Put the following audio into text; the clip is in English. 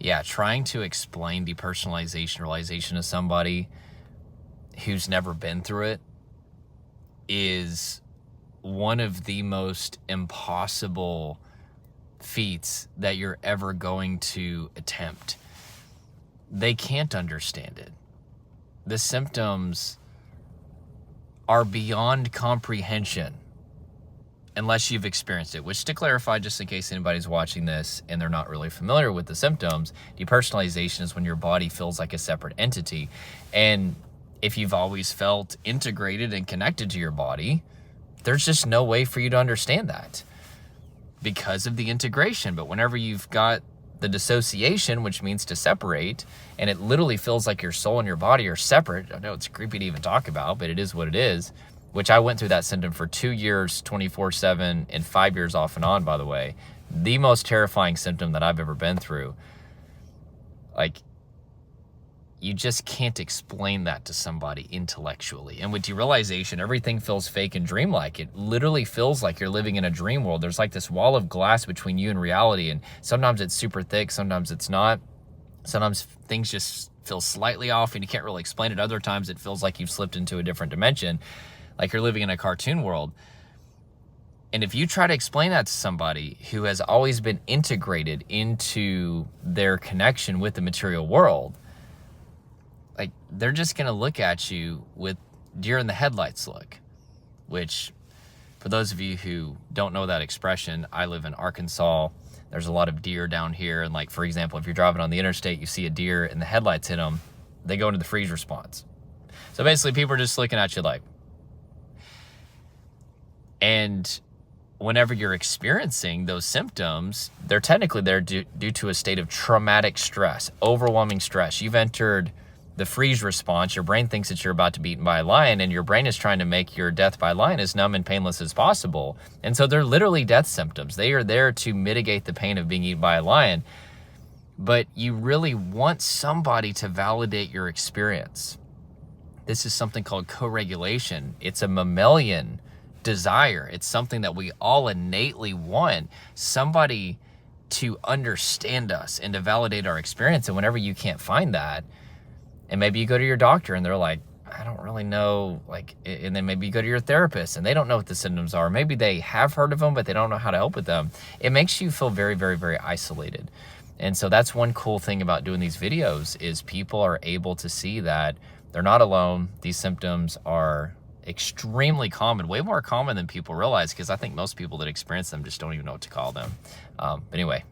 yeah, trying to explain depersonalization, realization to somebody who's never been through it is one of the most impossible feats that you're ever going to attempt. They can't understand it. The symptoms are beyond comprehension unless you've experienced it, which, to clarify, just in case anybody's watching this and they're not really familiar with the symptoms, depersonalization is when your body feels like a separate entity. And if you've always felt integrated and connected to your body, there's just no way for you to understand that because of the integration. But whenever you've got the dissociation, which means to separate, and it literally feels like your soul and your body are separate. I know it's creepy to even talk about, but it is what it is, which I went through that symptom for 2 years, 24/7, and 5 years off and on, by the way. The most terrifying symptom that I've ever been through. Like, you just can't explain that to somebody intellectually. And with derealization, everything feels fake and dreamlike. It literally feels like you're living in a dream world. There's like this wall of glass between you and reality. And sometimes it's super thick, sometimes it's not. Sometimes things just feel slightly off and you can't really explain it. Other times it feels like you've slipped into a different dimension, like you're living in a cartoon world. And if you try to explain that to somebody who has always been integrated into their connection with the material world, like, they're just going to look at you with deer in the headlights look, which, for those of you who don't know that expression, I live in Arkansas. There's a lot of deer down here. And like, for example, if you're driving on the interstate, you see a deer and the headlights hit them, they go into the freeze response. So basically people are just looking at you like, and whenever you're experiencing those symptoms, they're technically there due to a state of traumatic stress, overwhelming stress. You've entered the freeze response. Your brain thinks that you're about to be eaten by a lion, and your brain is trying to make your death by lion as numb and painless as possible. And so they're literally death symptoms. They are there to mitigate the pain of being eaten by a lion. But you really want somebody to validate your experience. This is something called co-regulation. It's a mammalian desire. It's something that we all innately want. Somebody to understand us and to validate our experience. And whenever you can't find that, and maybe you go to your doctor and they're like, I don't really know, like, and then maybe you go to your therapist and they don't know what the symptoms are. Maybe they have heard of them, but they don't know how to help with them. It makes you feel very, very, very isolated. And so that's one cool thing about doing these videos is people are able to see that they're not alone. These symptoms are extremely common, way more common than people realize, because I think most people that experience them just don't even know what to call them. But anyway,